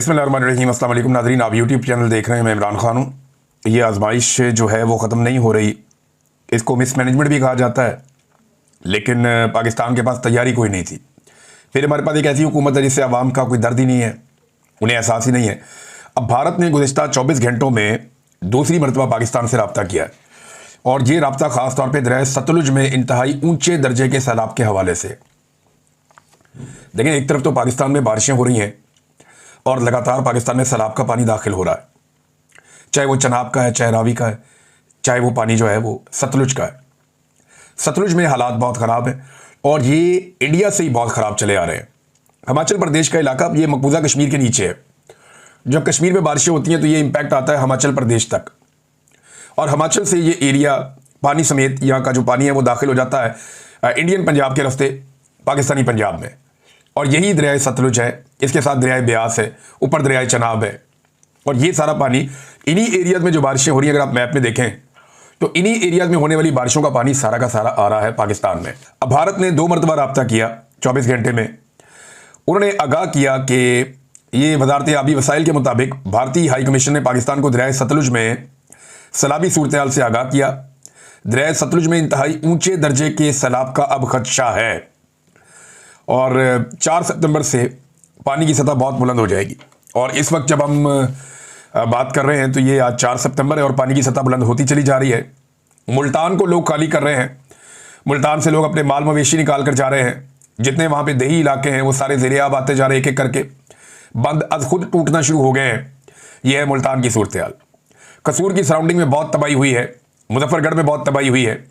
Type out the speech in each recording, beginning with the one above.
बिस्मिल्लाहिर्रहमानिर्रहीम। अस्सलाम वालेकुम नाज़रीन, आप यूट्यूब चैनल देख रहे हैं। मैं इमरान खान हूँ। ये आजमाइश जो है वो ख़त्म नहीं हो रही। इसको मिसमैनेजमेंट भी कहा जाता है, लेकिन पाकिस्तान के पास तैयारी कोई नहीं थी। फिर हमारे पास एक ऐसी हुकूमत है जिससे आवाम का कोई दर्द ही नहीं है, उन्हें एहसास ही नहीं है। अब भारत ने गुज़िश्ता 24 घंटों में दूसरी मरतबा पाकिस्तान से रब्ता किया है, और ये रब्ता ख़ास तौर पर दरिया सतलुज में इंतहाई ऊँचे दर्जे के सैलाब के हवाले से। देखें, एक तरफ तो पाकिस्तान में बारिशें हो रही हैं और लगातार पाकिस्तान में सैलाब का पानी दाखिल हो रहा है, चाहे वो चनाब का है, चाहे रावी का है, चाहे वो पानी जो है वो सतलुज का है। सतलुज में हालात बहुत ख़राब हैं और ये इंडिया से ही बहुत ख़राब चले आ रहे हैं। हिमाचल प्रदेश का इलाका ये मकबूजा कश्मीर के नीचे है। जब कश्मीर में बारिशें होती हैं तो ये इम्पैक्ट आता है हिमाचल प्रदेश तक, और हिमाचल से ये एरिया पानी समेत यहाँ का जो पानी है वो दाखिल हो जाता है इंडियन पंजाब के रास्ते पाकिस्तानी पंजाब में, और यही दरियाए सतलुज है। इसके साथ दरियाए ब्यास है, ऊपर दरियाए चनाब है, और ये सारा पानी इन्हीं एरियाज में जो बारिशें हो रही हैं, अगर आप मैप में देखें तो इन्हीं एरियाज में होने वाली बारिशों का पानी सारा का सारा आ रहा है पाकिस्तान में। अब भारत ने 2 मरतबा रब्ता किया 24 घंटे में। उन्होंने आगाह किया कि ये वजारत आबी वसाइल के मुताबिक भारतीय हाई कमीशन ने पाकिस्तान को दरियाए सतलुज में सैलाबी सूरत हाल से आगाह किया। दरियाए सतलुज में इंतहाई ऊंचे दर्जे के सैलाब का अब खदशा है, और 4 सितंबर से पानी की सतह बहुत बुलंद हो जाएगी। और इस वक्त जब हम बात कर रहे हैं तो ये आज 4 सितंबर है और पानी की सतह बुलंद होती चली जा रही है। मुल्तान को लोग खाली कर रहे हैं, मुल्तान से लोग अपने माल मवेशी निकाल कर जा रहे हैं। जितने वहाँ पे देही इलाके हैं वो सारे ज़ेर-ए-आब आते जा रहे हैं, एक एक करके बंद अज खुद टूटना शुरू हो गए हैं। यह है मुल्तान की सूरत हाल। कसूर की सराउंडिंग में बहुत तबाही हुई है, मुजफ्फरगढ़ में बहुत तबाही हुई है।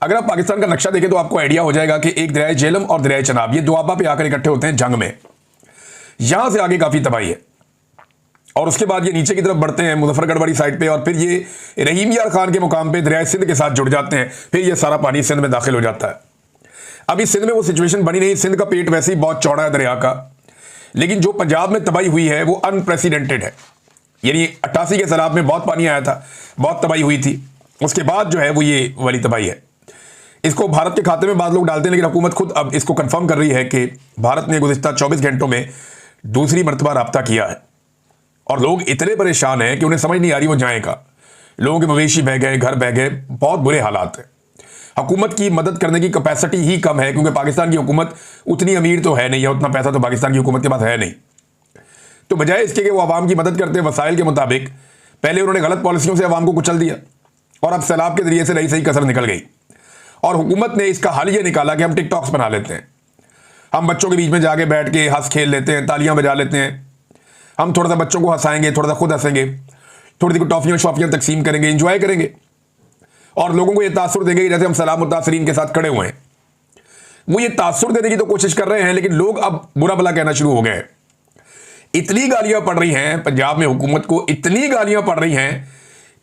अगर आप पाकिस्तान का नक्शा देखें तो आपको आइडिया हो जाएगा कि एक दरियाए झेलम और दरियाए चनाब ये दोआबा पे आकर इकट्ठे होते हैं जंग में। यहां से आगे काफी तबाही है, और उसके बाद ये नीचे की तरफ बढ़ते हैं मुजफ्फरगढ़ वाली साइड पे, और फिर ये रहीम यार खान के मुकाम पे दरियाए सिंध के साथ जुड़ जाते हैं। फिर ये सारा पानी सिंध में दाखिल हो जाता है। अभी सिंध में वो सिचुएशन बनी नहीं, सिंध का पेट वैसे ही बहुत चौड़ा है दरिया का, लेकिन जो पंजाब में तबाही हुई है वो अनप्रेसिडेंटेड है। यानी 88 के सैलाब में बहुत पानी आया था, बहुत तबाही हुई थी, उसके बाद जो है वो ये वाली तबाही है। इसको भारत के खाते में बाद लोग डालते हैं, लेकिन हुकूमत खुद अब इसको कंफर्म कर रही है कि भारत ने गुज़िश्ता 24 घंटों में दूसरी मरतबा रब्ता किया है। और लोग इतने परेशान हैं कि उन्हें समझ नहीं आ रही वो जाएं का। लोगों के मवेशी बह गए, घर बह गए, बहुत बुरे हालात हैं। हुकूमत की मदद करने की कैपेसिटी ही कम है, क्योंकि पाकिस्तान की हुकूमत उतनी अमीर तो है नहीं, है उतना पैसा तो पाकिस्तान की हुकूमत के पास है नहीं। तो बजाय इसके कि वो आवाम की मदद करते हैं वसाइल के मुताबिक, पहले उन्होंने गलत पॉलिसियों से आवाम को कुचल दिया, और अब सैलाब के जरिए से नई सही कसर निकल गई। और हुकूमत ने इसका हल ये निकाला कि हम टिकटॉक्स बना लेते हैं, हम बच्चों के बीच में जाके बैठ के हंस खेल लेते हैं, तालियां बजा लेते हैं, हम थोड़ा सा बच्चों को हंसाएंगे, थोड़ा सा खुद हंसेंगे, थोड़ी सी टॉफियां शॉफियां तकसीम करेंगे, इंजॉय करेंगे, और लोगों को ये तासुर देंगे कि जैसे हम सलाम मुतासरीन के साथ खड़े हुए हैं। वो ये तासुर देने की तो कोशिश कर रहे हैं, लेकिन लोग अब बुरा भला कहना शुरू हो गए हैं। इतनी गालियां पड़ रही हैं पंजाब में हुकूमत को, इतनी गालियां पड़ रही हैं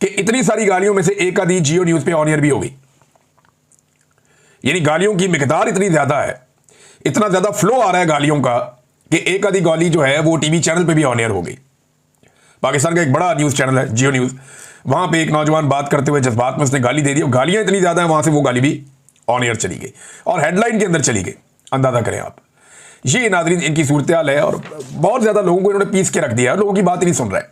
कि इतनी सारी गालियों में से एक आधी जियो न्यूज पे ऑन एयर भी हो गई। यानी गालियों की मिकदार इतनी ज्यादा है, इतना ज्यादा फ्लो आ रहा है गालियों का कि एक आधी गाली जो है वो टीवी चैनल पे भी ऑन एयर हो गई। पाकिस्तान का एक बड़ा न्यूज चैनल है जियो न्यूज, वहां पे एक नौजवान बात करते हुए जज्बात में उसने गाली दे दी, और गालियां इतनी ज्यादा है वहां से वो गाली भी ऑन एयर चली गई और हेडलाइन के अंदर चली गई। अंदाजा करें आप। ये नाज़रीन इनकी सूरत हाल है, और बहुत ज्यादा लोगों को इन्होंने पीस के रख दिया, लोगों की बात ही नहीं सुन रहे।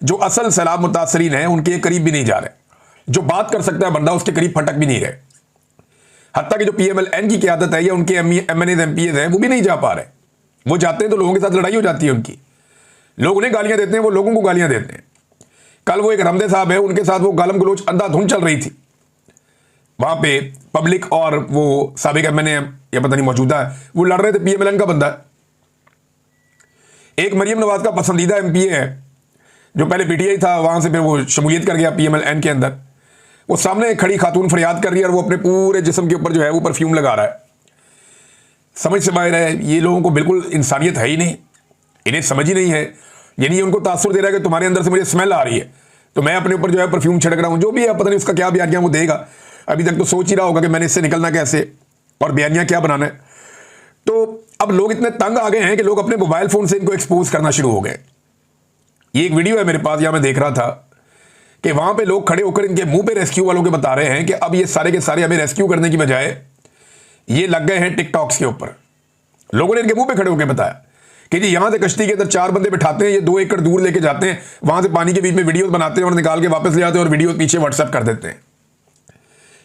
जो असल सैलाब मुतासरीन है उनके करीब भी नहीं जा रहे, जो बात कर सकता है बंदा उसके करीब फटक भी नहीं रहे। हत्ता कि जो PMLN की क़यादत है या उनके MNAs MPAs हैं वो भी नहीं जा पा रहे। वो जाते हैं तो लोगों के साथ लड़ाई हो जाती है उनकी, लोग उन्हें गालियां देते हैं, वो लोगों को गालियां देते हैं। कल वो एक रमदे साहब है, उनके साथ वो गालम गलोच अंधाधुंध चल रही थी वहां पे, पब्लिक और वो साबिक MNA या पता नहीं मौजूदा है, वो लड़ रहे थे। PMLN का बंदा है, एक मरियम नवाज का पसंदीदा MPA है जो पहले PTI था, वहां से फिर वो शमूलियत कर गया PMLN के अंदर। वो सामने खड़ी खातून फरियाद कर रही है और वो अपने पूरे जिस्म के ऊपर जो है वो परफ्यूम लगा रहा है। समझ से बाहर है, ये लोगों को बिल्कुल इंसानियत है ही नहीं, इन्हें समझ ही नहीं है। यानी उनको तासुर दे रहा है कि तुम्हारे अंदर से मुझे स्मेल आ रही है तो मैं अपने ऊपर जो है परफ्यूम छिड़क रहा हूं। जो भी है पता नहीं उसका क्या बयानिया वो देगा, अभी तक तो सोच ही रहा होगा कि मैंने इससे निकलना कैसे और बयानिया क्या बनाना है। तो अब लोग इतने तंग आ गए हैं कि लोग अपने मोबाइल फोन से इनको एक्सपोज करना शुरू हो गए। ये एक वीडियो है मेरे पास, यहां मैं देख रहा था कि वहां पे लोग खड़े होकर इनके मुंह पे रेस्क्यू वालों के बता रहे हैं कि अब ये सारे के सारे हमें रेस्क्यू करने की बजाय ये लग गए हैं टिकटॉक्स के ऊपर। लोगों ने इनके मुंह पे खड़े होकर बताया कि जी यहां से कश्ती के अंदर 4 बंदे बिठाते हैं, ये 2 एकड़ दूर लेके जाते हैं, वहां से पानी के बीच में वीडियो बनाते हैं और निकाल के वापस ले आते हैं और वीडियो पीछे व्हाट्सएप कर देते हैं।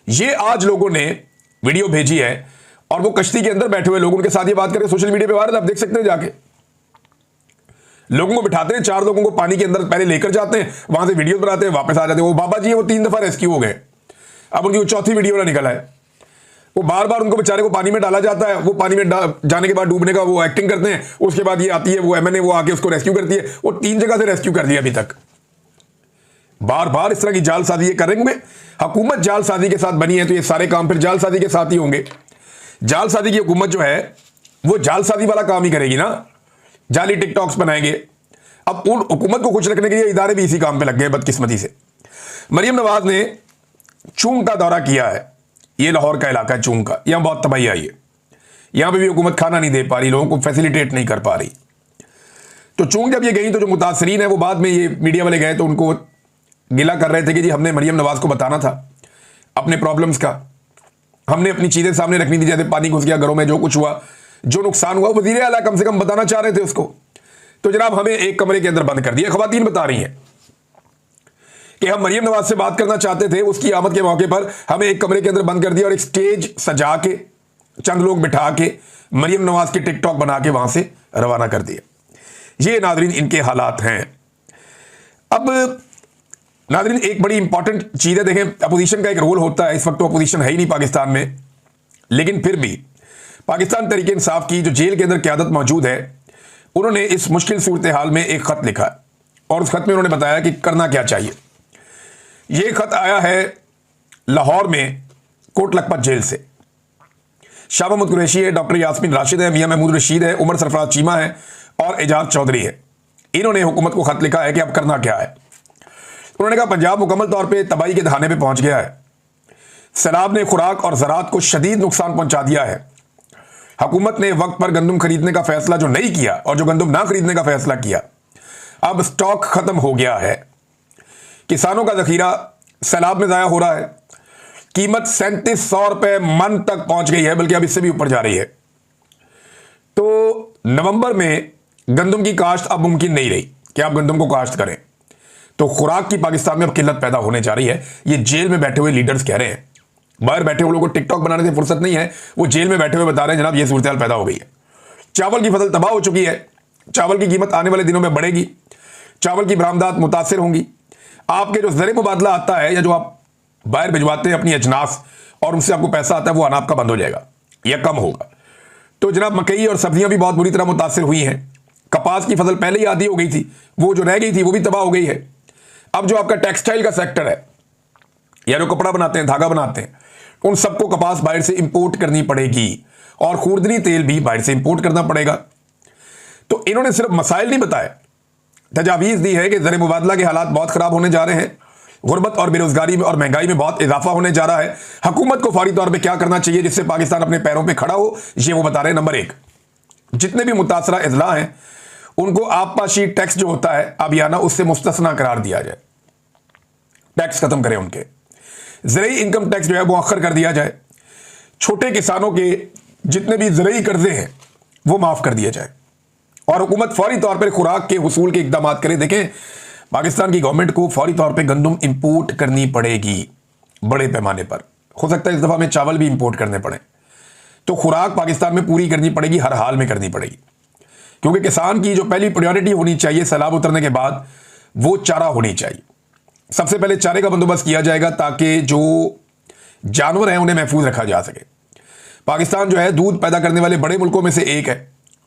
ये आज लोगों ने वीडियो भेजी है और वो कश्ती के अंदर बैठे हुए लोगों के साथ ये बात करके सोशल मीडिया पे वायरल, आप देख सकते हैं जाके। लोगों को बिठाते हैं, 4 लोगों को पानी के अंदर पहले लेकर जाते हैं, वहां से वीडियो बनाते हैं, वापस आ जाते हैं। वो बाबा जी है, वो 3 दफा रेस्क्यू हो गए, अब उनकी 4थी वीडियो ना निकला है। वो बार बार उनको बेचारे को पानी में डाला जाता है, वो पानी में जाने के बाद डूबने का वो एक्टिंग करते हैं, उसके बाद ये आती है वो एमएनए, वो आके उसको रेस्क्यू करती है। वो 3 जगह से रेस्क्यू कर दिया अभी तक। बार बार इस तरह की जालसाजी ये करेंगे। हुकूमत जालसाजी के साथ बनी है तो ये सारे काम फिर जालसाजी के साथ ही होंगे। जालसाजी की हुकूमत जो है वो जालसाजी वाला काम ही करेगी ना, जाली टिकटॉक्स बनाएंगे। अब उन हुकूमत को खुश रखने के लिए इदारे भी इसी काम पे लग गए बदकिस्मती से। मरियम नवाज ने चूंग का दौरा किया है, ये लाहौर का इलाका है चूंग का, यहां बहुत तबाही आई है, यहां पे भी हुकूमत खाना नहीं दे पा रही, लोगों को फैसिलिटेट नहीं कर पा रही। तो चूंग जब ये गई तो जो मुतासरीन है वो बाद में ये मीडिया वाले गए तो उनको गिला कर रहे थे कि जी हमने मरियम नवाज को बताना था अपने प्रॉब्लम्स का, हमने अपनी चीजें सामने रखनी थी, जैसे पानी घुस गया घरों में, जो कुछ हुआ, जो नुकसान हुआ, वज़ीर आला कम से कम बताना चाह रहे थे उसको। तो जनाब हमें एक कमरे के अंदर बंद कर दिया। खवातीन बता रही हैं कि हम मरियम नवाज से बात करना चाहते थे, उसकी आमद के मौके पर हमें एक कमरे के अंदर बंद कर दिया और एक स्टेज सजा के चंद लोग बिठा के मरियम नवाज के टिकटॉक बना के वहां से रवाना कर दिया। ये नाजरीन इनके हालात हैं। अब नाजरीन एक बड़ी इंपॉर्टेंट चीज है, देखें अपोजिशन का एक रोल होता है, इस वक्त तो अपोजिशन है ही नहीं पाकिस्तान में, लेकिन फिर भी पाकिस्तान तहरीक इंसाफ की जो जेल के अंदर क़यादत मौजूद है, उन्होंने इस मुश्किल सूरत हाल में एक खत लिखा और उस खत में उन्होंने बताया कि करना क्या चाहिए। यह खत आया है लाहौर में कोट लखपत जेल से। शाह महमूद कुरैशी है, डॉक्टर यास्मीन राशिद है, मियां महमूद रशीद है, उमर सरफराज चीमा है और एजाज चौधरी है। इन्होंने हुकूमत को खत लिखा है कि अब करना क्या है। उन्होंने कहा पंजाब मुकम्मल तौर पे तबाही के दहाने पे पहुंच गया है, सैलाब ने खुराक और ज़राअत को शदीद नुकसान पहुंचा दिया है। हुकूमत ने वक्त पर गंदम खरीदने का फैसला जो नहीं किया और जो गंदम ना खरीदने का फैसला किया, अब स्टॉक खत्म हो गया है। किसानों का जखीरा सैलाब में ज़ाया हो रहा है। कीमत 3700 रुपये मन तक पहुंच गई है, बल्कि अब इससे भी ऊपर जा रही है। तो नवंबर में गंदम की काश्त अब मुमकिन नहीं रही कि आप गंदम को काश्त करें, तो खुराक की पाकिस्तान में अब किल्लत पैदा होने जा रही है। ये जेल में बैठे हुए लीडर्स कह रहे हैं, बाहर बैठे हुए लोगों को टिकटॉक बनाने से फुर्सत नहीं है, वो जेल में बैठे हुए बता रहे हैं जनाब ये सूरत हाल पैदा हो गई है। चावल की फसल तबाह हो चुकी है, चावल की कीमत आने वाले दिनों में बढ़ेगी, चावल की बरामदात मुतासिर होंगी। आपके जो ज़र मुबादला आता है या जो आप बाहर भिजवाते हैं अपनी अजनास और उनसे आपको पैसा आता है, वो आना आपका बंद हो जाएगा या कम होगा। तो जनाब मकई और सब्जियां भी बहुत बुरी तरह मुतासिर हुई हैं। कपास की फसल पहले ही आधी हो गई थी, वो जो रह गई थी वो भी तबाह हो गई है। अब जो आपका टेक्सटाइल का सेक्टर है या जो कपड़ा बनाते हैं, धागा बनाते हैं, उन सबको कपास बाहर से इंपोर्ट करनी पड़ेगी और खुर्दनी तेल भी बाहर से इंपोर्ट करना पड़ेगा। तो इन्होंने सिर्फ मसाइल नहीं बताए, तजावीज़ दी है कि ज़र मुबादला के हालात बहुत ख़राब होने जा रहे हैं, गुर्बत और बेरोज़गारी में और महंगाई में बहुत इजाफा होने जा रहा है। हुकूमत को फौरी तौर पर क्या करना चाहिए जिससे पाकिस्तान अपने पैरों पर खड़ा हो, ये वो बता रहे हैं। नंबर 1, जितने भी मुतासरा अजला हैं उनको आबपाशी टैक्स जो होता है आबियाना, उससे मुस्तस्ना करार दिया जाए, टैक्स खत्म करें। उनके ज़रई इनकम टैक्स जो है वो आखिर कर दिया जाए। छोटे किसानों के जितने भी ज़रई कर्जे हैं वो माफ़ कर दिया जाए और हुकूमत फौरी तौर पर खुराक के हुसूल के इक़दाम करे। देखें पाकिस्तान की गवर्नमेंट को फौरी तौर पर गंदम इंपोर्ट करनी पड़ेगी बड़े पैमाने पर, हो सकता है इस दफ़ा में चावल भी इंपोर्ट करने पड़े। तो खुराक पाकिस्तान में पूरी करनी पड़ेगी, हर हाल में करनी पड़ेगी, क्योंकि किसान की जो पहली प्रायोरिटी होनी चाहिए सैलाब उतरने के बाद वो चारा होनी चाहिए। सबसे पहले चारे का बंदोबस्त किया जाएगा ताकि जो जानवर हैं उन्हें महफूज रखा जा सके। पाकिस्तान जो है दूध पैदा करने वाले बड़े मुल्कों में से एक है।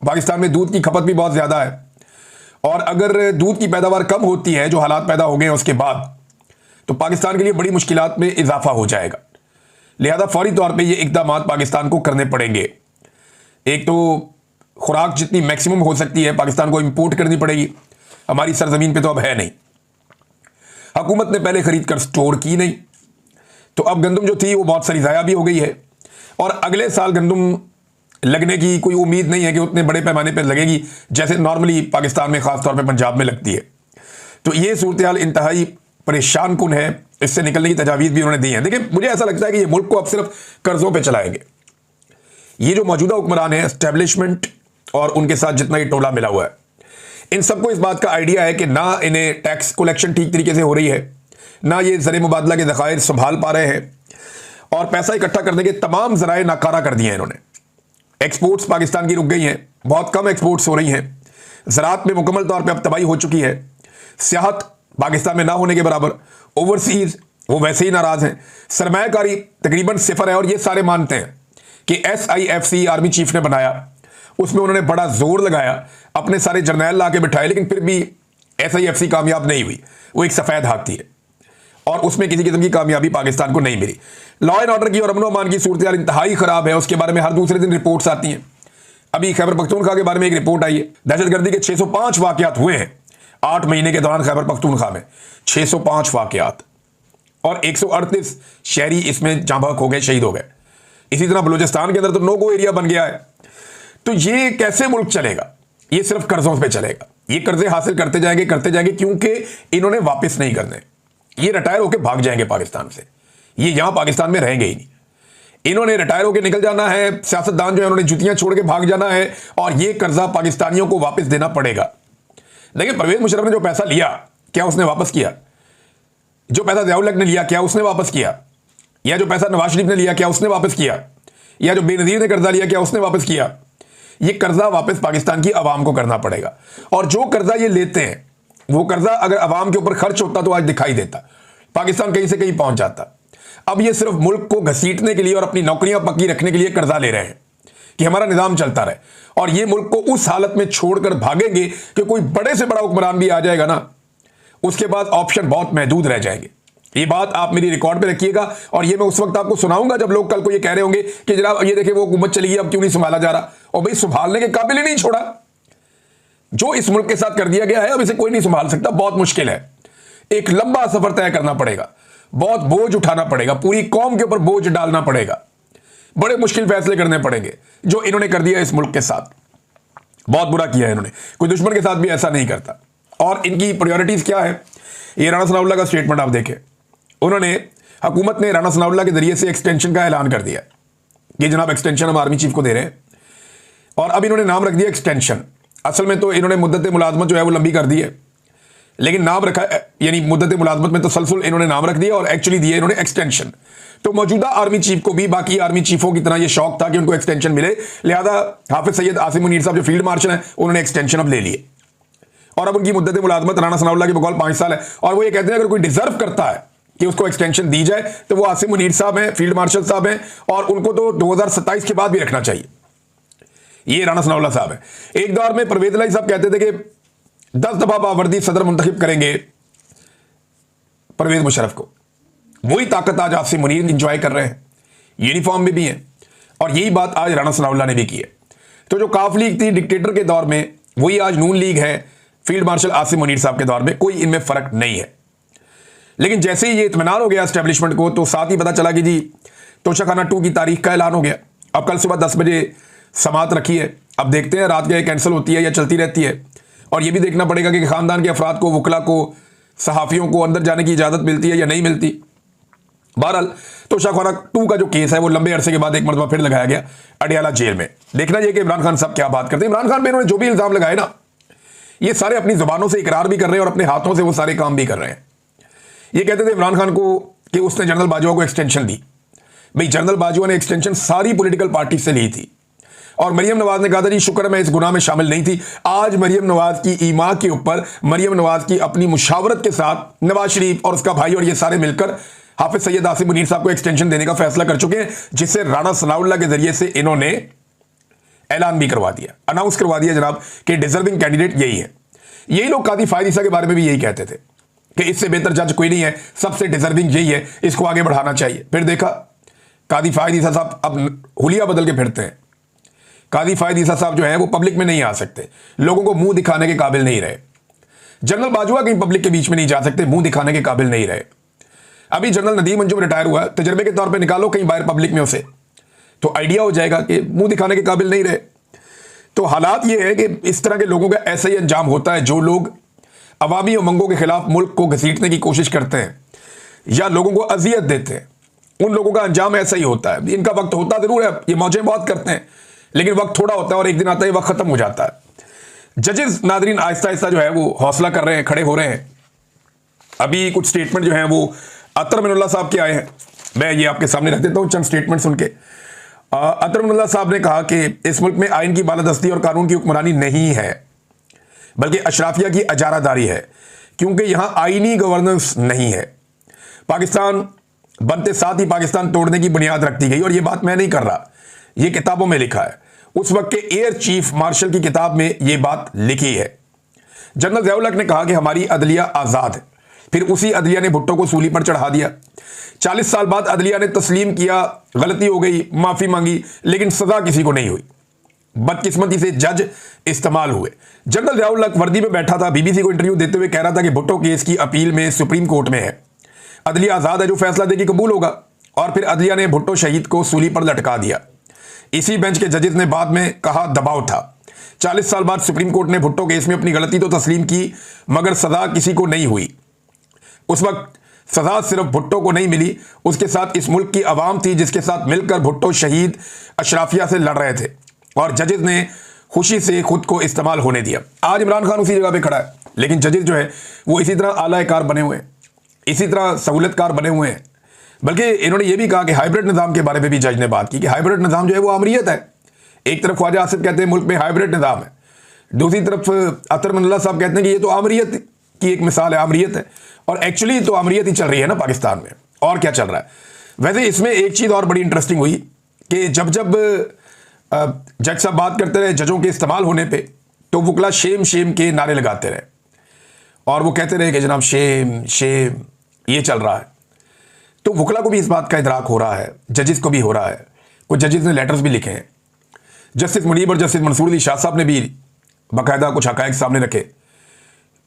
पाकिस्तान में दूध की खपत भी बहुत ज़्यादा है और अगर दूध की पैदावार कम होती है, जो हालात पैदा हो गए हैं उसके बाद, तो पाकिस्तान के लिए बड़ी मुश्किलात में इजाफा हो जाएगा। लिहाजा फौरी तौर पर ये इक़दाम पाकिस्तान को करने पड़ेंगे। एक तो खुराक जितनी मैक्सिमम हो सकती है पाकिस्तान को इंपोर्ट करनी पड़ेगी, हमारी सरजमीन पे तो अब है नहीं, हुकूमत ने पहले खरीद कर स्टोर की नहीं, तो अब गंदम जो थी वो बहुत सारी ज़ाया भी हो गई है और अगले साल गंदम लगने की कोई उम्मीद नहीं है कि उतने बड़े पैमाने पर लगेगी जैसे नॉर्मली पाकिस्तान में, ख़ास तौर पर पंजाब में लगती है। तो ये सूरत हाल इंतहाई परेशान कुन है, इससे निकलने की तजावीज़ भी उन्होंने दी है। देखिए मुझे ऐसा लगता है कि ये मुल्क को अब सिर्फ कर्ज़ों पर चलाएंगे। ये जो मौजूदा हुक्मरान है, एस्टेब्लिशमेंट और उनके साथ जितना ये टोला मिला हुआ है, इन सबको इस बात का आइडिया है कि ना इन्हें टैक्स कलेक्शन ठीक तरीके से हो रही है, ना ये ज़र मुबादला के ज़खायर संभाल पा रहे हैं, और पैसा इकट्ठा करने के तमाम ज़राए नाकारा कर दिए हैं इन्होंने। एक्सपोर्ट्स पाकिस्तान की रुक गई हैं, बहुत कम एक्सपोर्ट्स हो रही हैं, ज़राअत में मुकम्मल तौर पे अब तबाही हो चुकी है, सियाहत पाकिस्तान में ना होने के बराबर, ओवरसीज़ वो वैसे ही नाराज़ हैं, सरमायाकारी तकरीबन सिफर है। और ये सारे मानते हैं कि SIFC आर्मी चीफ ने बनाया, उसमें उन्होंने बड़ा जोर लगाया, अपने सारे जर्नैल ला के बिठाए, लेकिन फिर भी SIFC कामयाब नहीं हुई। वो एक सफ़ेद हाथ थी और उसमें किसी किस्म की कामयाबी पाकिस्तान को नहीं मिली। लॉ एंड ऑर्डर की और अमन अमान की सूरत हाल इंतहाई ख़राब है, उसके बारे में हर दूसरे दिन रिपोर्ट्स आती हैं। अभी खैबर पख्तूनख्वा के बारे में एक रिपोर्ट आई है, दहशतगर्दी के 605 वाक़यात हुए हैं 8 महीने के दौरान खैबर पख्तूनख्वा में, 605 वाक़यात, और 138 शहरी इसमें जाँ बहक हो गए, शहीद हो गए। इसी तरह बलूचिस्तान के अंदर तो नो गो एरिया बन गया है। तो ये कैसे मुल्क चलेगा? ये सिर्फ कर्जों पे चलेगा। ये कर्जे हासिल करते जाएंगे क्योंकि इन्होंने वापस नहीं करने। ये रिटायर होकर भाग जाएंगे पाकिस्तान से, ये यहां पाकिस्तान में रहेंगे ही नहीं। इन्होंने रिटायर होकर निकल जाना है, सियासतदान जो है उन्होंने जुतियां छोड़ के भाग जाना है, और ये कर्जा पाकिस्तानियों को वापस देना पड़ेगा। लेकिन परवेज मुशर्रफ ने जो पैसा लिया, क्या उसने वापस किया? जो पैसा ज़ियाउल हक ने लिया, क्या उसने वापस किया? या जो पैसा नवाज शरीफ ने लिया, क्या उसने वापस किया? या जो बेनज़ीर ने कर्जा लिया, क्या उसने वापस किया? ये कर्जा वापस पाकिस्तान की आवाम को करना पड़ेगा। और जो कर्जा ये लेते हैं, वो कर्जा अगर आवाम के ऊपर खर्च होता तो आज दिखाई देता, पाकिस्तान कहीं से कहीं पहुंच जाता। अब ये सिर्फ मुल्क को घसीटने के लिए और अपनी नौकरियां पक्की रखने के लिए कर्जा ले रहे हैं कि हमारा निजाम चलता रहे, और ये मुल्क को उस हालत में छोड़कर भागेंगे कि कोई बड़े से बड़ा हुक्मरान भी आ जाएगा ना, उसके बाद ऑप्शन बहुत महदूद रह जाएंगे। ये बात आप मेरी रिकॉर्ड पे रखिएगा, और ये मैं उस वक्त आपको सुनाऊंगा जब लोग कल को ये कह रहे होंगे कि जनाब ये देखिए वो हुकूमत चली गई, अब क्यों नहीं संभाला जा रहा। और भाई संभालने के काबिल ही नहीं छोड़ा। जो इस मुल्क के साथ कर दिया गया है, अब इसे कोई नहीं संभाल सकता। बहुत मुश्किल है, एक लंबा सफर तय करना पड़ेगा, बहुत बोझ उठाना पड़ेगा, पूरी कौम के ऊपर बोझ डालना पड़ेगा, बड़े मुश्किल फैसले करने पड़ेंगे। जो इन्होंने कर दिया इस मुल्क के साथ, बहुत बुरा किया है इन्होंने। कोई दुश्मन के साथ भी ऐसा नहीं करता। और इनकी प्रायोरिटीज क्या है, ये राणा सनाउल्लाह का स्टेटमेंट आप देखें। उन्होंने, हुकूमत ने राणा सनाउल्लाह के जरिए से एक्सटेंशन का ऐलान कर दिया कि जनाब एक्सटेंशन हम आर्मी चीफ को दे रहे हैं, और अब इन्होंने नाम रख दिया एक्सटेंशन। असल में तो इन्होंने मुद्दत मुलाजमत जो है वो लंबी कर दी है, लेकिन नाम रखा, यानी मुद्दत मुलाजमत में तसलसल इन्होंने नाम रख दिया और एक्चुअली दिया इन्होंने एक्सटेंशन। तो मौजूदा आर्मी चीफ को भी बाकी आर्मी चीफों की तरह ये शौक था कि उनको एक्सटेंशन मिले, लिहाजा हाफिज सैयद आसिम मुनीर साहब जो फील्ड मार्शल हैं उन्होंने एक्सटेंशन अब ले लिए, और अब उनकी मुद्दत मुलाजमत राणा सनाउल्लाह के बकौल 5 साल है। और वो ये कहते हैं अगर कोई डिजर्व करता है कि उसको एक्सटेंशन दी जाए तो वो आसिम मुनीर साहब हैं, फील्ड मार्शल साहब हैं, और उनको तो 2027 के बाद भी रखना चाहिए। ये राणा सनाउल्लाह साहब है। एक दौर में परवेज इलाही साहब कहते थे कि 10 दफा बावर्दी सदर मुंतखब करेंगे परवेज मुशर्रफ को। वही ताकत आज आसिम मुनीर इंजॉय कर रहे हैं, यूनिफॉर्म में भी हैं, और यही बात आज राणा सनाउल्लाह ने भी की है। तो जो काफ लीग थी डिक्टेटर के दौर में, वही आज नून लीग है फील्ड मार्शल आसिम मुनीर साहब के दौर में। कोई इनमें फर्क नहीं है। लेकिन जैसे ही ये इत्मीनान हो गया एस्टेब्लिशमेंट को, तो साथ ही पता चला कि जी तोशाखाना 2 की तारीख का ऐलान हो गया। अब कल सुबह 10 बजे समात रखी है। अब देखते हैं रात के कैंसिल होती है या चलती रहती है। और ये भी देखना पड़ेगा कि खानदान के अफराद को, वकला को, सहाफ़ियों को अंदर जाने की इजाज़त मिलती है या नहीं मिलती। बहरहाल तोशाखाना 2 का जो केस है वो लंबे अरसे के बाद एक मरतबा फिर लगाया गया अडियाला जेल में। देखना चाहिए कि इमरान खान साहब क्या बात करते हैं। इमरान खान पे इन्होंने जो भी इल्ज़ाम लगाए ना, ये सारे अपनी ज़ुबानों से इकरार भी कर रहे हैं और अपने हाथों से वो सारे काम भी कर रहे हैं। ये कहते थे इमरान खान को कि उसने जनरल बाजवा को एक्सटेंशन दी। भाई जनरल बाजवा ने एक्सटेंशन सारी पॉलिटिकल पार्टी से ली थी, और मरियम नवाज ने कहा था जी शुक्र मैं इस गुनाह में शामिल नहीं थी। आज मरियम नवाज की ईमा के ऊपर मरियम नवाज की अपनी मुशावरत के साथ नवाज शरीफ और उसका भाई और ये सारे मिलकर हाफिज सैयद आसिम मुनीर साहब को एक्सटेंशन देने का फैसला कर चुके हैं, जिससे राणा सनाउल्लाह के जरिए से इन्होंने ऐलान भी करवा दिया, अनाउंस करवा दिया जनाब कि डिजर्विंग कैंडिडेट यही है। यही लोग कादी फायद ईसा के बारे में भी यही कहते थे कि इससे बेहतर जज कोई नहीं है, सबसे डिजर्विंग यही है, इसको आगे बढ़ाना चाहिए। फिर देखा कादी फायद ईसा साहब अब हुलिया बदल के फिरते हैं। कादी फायद ईसा साहब जो है वो पब्लिक में नहीं आ सकते, लोगों को मुंह दिखाने के काबिल नहीं रहे। जनरल बाजवा कहीं पब्लिक के बीच में नहीं जा सकते, मुंह दिखाने के काबिल नहीं रहे। अभी जनरल नदीम अंजुम रिटायर हुआ, तजर्बे के तौर पे निकालो कहीं बाहर पब्लिक में उसे, तो आइडिया हो जाएगा कि मुंह दिखाने के काबिल नहीं रहे। तो हालात ये है कि इस तरह के लोगों का ऐसा ही अंजाम होता है, जो लोग अवामी उमंगों के खिलाफ मुल्क को घसीटने की कोशिश करते हैं या लोगों को अजियत देते हैं, उन लोगों का अंजाम ऐसा ही होता है। इनका वक्त होता जरूर है, ये मौजें बहुत करते हैं, लेकिन वक्त थोड़ा होता है और एक दिन आता है वक्त खत्म हो जाता है। जजेस नादरीन आहिस्ता आहिस्ता जो है वो हौसला कर रहे हैं, खड़े हो रहे हैं। अभी कुछ स्टेटमेंट जो है वो अतर मिनुल्लाह साहब के आए हैं, मैं ये आपके सामने रख देता हूं चंद स्टेटमेंट सुन के। अतर मिनुल्लाह साहब ने कहा कि इस मुल्क में आइन की बालादस्ती और कानून की हुक्मरानी नहीं है, बल्कि अशराफिया की अजारादारी है, क्योंकि यहां आईनी गवर्नेंस नहीं है। पाकिस्तान बनते साथ ही पाकिस्तान तोड़ने की बुनियाद रखती गई, और ये बात मैं नहीं कर रहा, ये किताबों में लिखा है। उस वक्त के एयर चीफ मार्शल की किताब में ये बात लिखी है। जनरल ज़िया-उल-हक ने कहा कि हमारी अदलिया आज़ाद है, फिर उसी अदलिया ने भुट्टो को सूली पर चढ़ा दिया। 40 साल बाद अदलिया ने तस्लीम किया गलती हो गई, माफी मांगी, लेकिन सजा किसी को नहीं हुई। बदकिस्मती से जज इस्तेमाल हुए। जनरल ज़िया-उल-हक वर्दी में बैठा था, बीबीसी को इंटरव्यू देते हुए कह रहा था कि भुट्टो केस की अपील में सुप्रीम कोर्ट में है, अदलिया आज़ाद है, जो फैसला देगी कबूल होगा। और फिर अदलिया ने भुट्टो शहीद को सूली पर लटका दिया। इसी बेंच के जजेस ने बाद में कहा दबाव था। 40 साल बाद सुप्रीम कोर्ट ने भुट्टो केस में अपनी गलती तो तस्लीम की, मगर सजा किसी को नहीं हुई। उस वक्त सजा सिर्फ भुट्टो को नहीं मिली, उसके साथ इस मुल्क की आवाम थी, जिसके साथ मिलकर भुट्टो शहीद अशराफिया से लड़ रहे थे, और जजेस ने खुशी से खुद को इस्तेमाल होने दिया। आज इमरान खान उसी जगह पे खड़ा है, लेकिन जजेस जो है वो इसी तरह आलाकार बने हुए हैं, इसी तरह सहूलतकार बने हुए हैं। बल्कि इन्होंने ये भी कहा कि हाइब्रिड निज़ाम के बारे में भी जज ने बात की कि हाइब्रिड निज़ाम जो है वो आमरीत है। एक तरफ ख्वाजा आसिफ कहते हैं मुल्क में हाइब्रिड निज़ाम है, दूसरी तरफ अतर मिनुल्लाह साहब कहते हैं कि ये तो आमरीत की एक मिसाल है, आमरीत है। और एक्चुअली तो आमरीत ही चल रही है ना पाकिस्तान में, और क्या चल रहा है। वैसे इसमें एक चीज़ और बड़ी इंटरेस्टिंग हुई कि जब जज साहब बात करते रहे जजों के इस्तेमाल होने पे, तो वकला शेम शेम के नारे लगाते रहे, और वो कहते रहे कि जनाब शेम शेम ये चल रहा है। तो वकला को भी इस बात का इदराक हो रहा है, जजेस को भी हो रहा है। कुछ जजेस ने लेटर्स भी लिखे हैं। जस्टिस मुनीब और जस्टिस मंसूर अली शाह साहब ने भी बाकायदा कुछ हक़ाइक़ सामने रखे।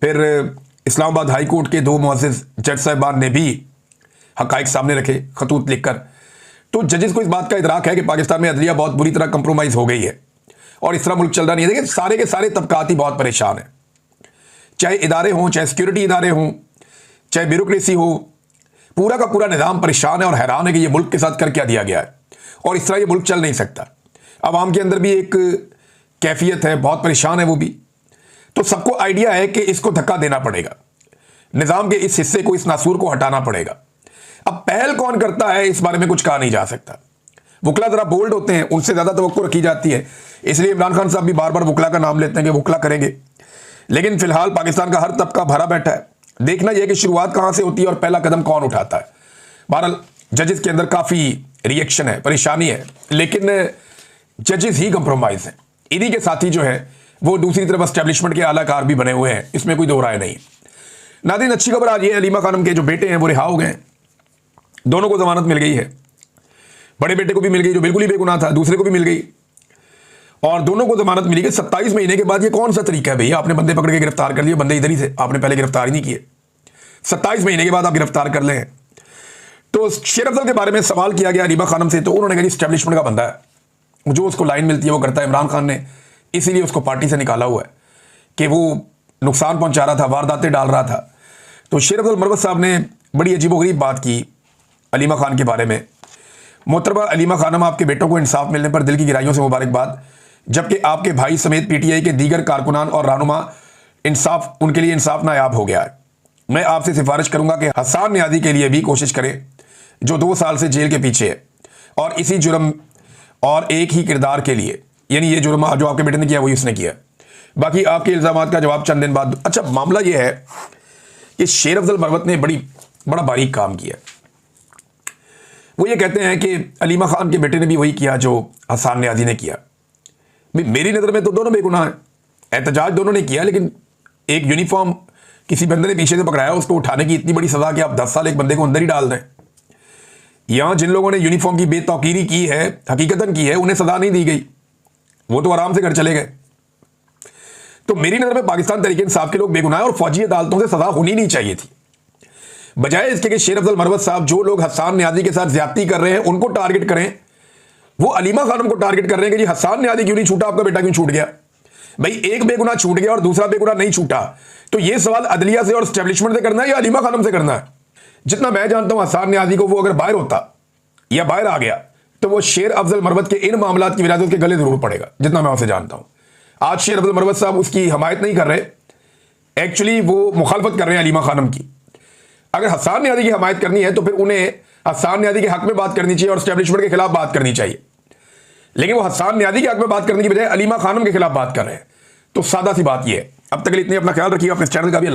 फिर इस्लामाबाद हाई कोर्ट के 2 मुअज़्ज़िज़ जज साहिबान ने भी हक़ाइक़ सामने रखे खतूत लिखकर। तो जजेस को इस बात का इदराक है कि पाकिस्तान में अदलिया बहुत बुरी तरह कंप्रोमाइज़ हो गई है, और इस तरह मुल्क चल रहा नहीं है। देखिए सारे के सारे तबकात ही बहुत परेशान हैं, चाहे इदारे हों, चाहे सिक्योरिटी इदारे हों, चाहे ब्यूरोक्रेसी हो, पूरा का पूरा निज़ाम परेशान है और हैरान है कि ये मुल्क के साथ कर क्या दिया गया है, और इस तरह ये मुल्क चल नहीं सकता। आवाम के अंदर भी एक कैफियत है, बहुत परेशान है वो भी। तो सबको आइडिया है कि इसको धक्का देना पड़ेगा, निज़ाम के इस हिस्से को, इस नासूर को हटाना पड़ेगा। अब पहल कौन करता है इस बारे में कुछ कहा नहीं जा सकता। वकला ज़रा बोल्ड होते हैं, उनसे ज़्यादा तवक्को रखी जाती है, इसलिए इमरान खान साहब भी बार बार वकला का नाम लेते हैं कि वकला करेंगे। लेकिन फिलहाल पाकिस्तान का हर तबका भरा बैठा है, देखना यह कि शुरुआत कहाँ से होती है और पहला कदम कौन उठाता है। बहरहाल जजेस के अंदर काफ़ी रिएक्शन है, परेशानी है, लेकिन जजेस ही कंप्रोमाइज़ हैं। इन्हीं के साथी जो है वो दूसरी तरफ एस्टेब्लिशमेंट के आलाकार भी बने हुए हैं, इसमें कोई दो राय नहीं। नाज़रीन अच्छी खबर आज ये है, अलीमा खानम के जो बेटे हैं वो रिहा हो गए हैं, दोनों को जमानत मिल गई है। बड़े बेटे को भी मिल गई जो बिल्कुल ही बेगुनाह था, दूसरे को भी मिल गई, और दोनों को जमानत मिली गई 27 महीने के बाद। ये कौन सा तरीका है भैया, आपने बंदे पकड़ के गिरफ्तार कर लिए, बंदे इधर ही थे, आपने पहले गिरफ्तार ही नहीं किए, 27 महीने के बाद आप गिरफ्तार कर लें। तो शेर अफजल के बारे में सवाल किया गया अलीमा खानम से, तो उन्होंने कहा एस्टेब्लिशमेंट का बंदा है, जो उसको लाइन मिलती है वो करता है। इमरान खान ने इसीलिए उसको पार्टी से निकाला हुआ है कि वो नुकसान पहुंचा रहा था, वारदातें डाल रहा था। तो शेर अफजल मरवत साहब ने बड़ी अजीबोगरीब बात की अलीमा खान के बारे में। मोहतरमा अलीमा खानम, आपके बेटों को इंसाफ मिलने पर दिल की गहराइयों से मुबारकबाद, जबकि आपके भाई समेत पीटीआई के दीगर कारकुनान और रहनुमा उनके लिए इंसाफ नायाब हो गया है। मैं आपसे सिफारिश करूंगा कि हसन नियाज़ी के लिए भी कोशिश करें, जो 2 साल से जेल के पीछे है, और इसी जुर्म और एक ही किरदार के लिए, यानी ये जुर्म जो आपके बेटे ने किया वही उसने किया। बाकी आपके इल्ज़ामात का जवाब चंद दिन बाद। अच्छा, मामला ये है कि शेर अफजल मरवत ने बड़ा बारीक काम किया। वो ये कहते हैं कि अलीमा खान के बेटे ने भी वही किया जो हसन नियाज़ी ने किया। मेरी नज़र में तो दोनों बेगुनाह हैं, एहतजाज दोनों ने किया, लेकिन एक यूनिफॉर्म किसी बंदे ने पीछे से पकड़ाया, उसको उठाने की इतनी बड़ी सज़ा कि आप 10 साल एक बंदे को अंदर ही डाल दें। यहाँ जिन लोगों ने यूनिफॉर्म की बेतौकीरी की है, हकीकतन की है, उन्हें सज़ा नहीं दी गई, वो तो आराम से घर चले गए। तो मेरी नज़र में पाकिस्तान तहरीक इंसाफ के लोग बेगुनाह और फौजी अदालतों से सज़ा होनी नहीं चाहिए थी, बजाय इसके कि शेर अफजल मरवत साहब जो लोग हसन नियाज़ी के साथ ज्यादती कर रहे हैं उनको टारगेट करें, वो अलीमा खानम को टारगेट कर रहे हैं कि जी हसन नियाज़ी क्यों नहीं छूटा, आपका बेटा क्यों छूट गया। भाई एक बेगुनाह छूट गया और दूसरा बेगुनाह नहीं छूटा, तो ये सवाल अदलिया से और एस्टेब्लिशमेंट से करना है या अलीमा खानम से करना है। जितना मैं जानता हूं हसन नियाज़ी को, वो अगर बाहर होता या बाहर आ गया तो वो शेर अफजल मरवत के इन मामलात की वजह से उसके गले जरूर पड़ेगा, जितना मैं उसे जानता हूं। आज शेर अफजल मरवत साहब उसकी हमायत नहीं कर रहे, एक्चुअली वो मुखालफत कर रहे हैं अलीमा खानम की। अगर हसन नियाज़ी की हमायत करनी है तो फिर उन्हें हसन नियाज़ी के हक में बात करनी चाहिए और एस्टेब्लिशमेंट के खिलाफ बात करनी चाहिए, लेकिन वो हसन नियाज़ी के हक में बात करने की बजाय अलीमा खानम के खिलाफ बात कर रहे हैं। तो सादा सी बात यह है। अब तक के लिए इतनी, अपना ख्याल रखिए, अपने चैनल का भी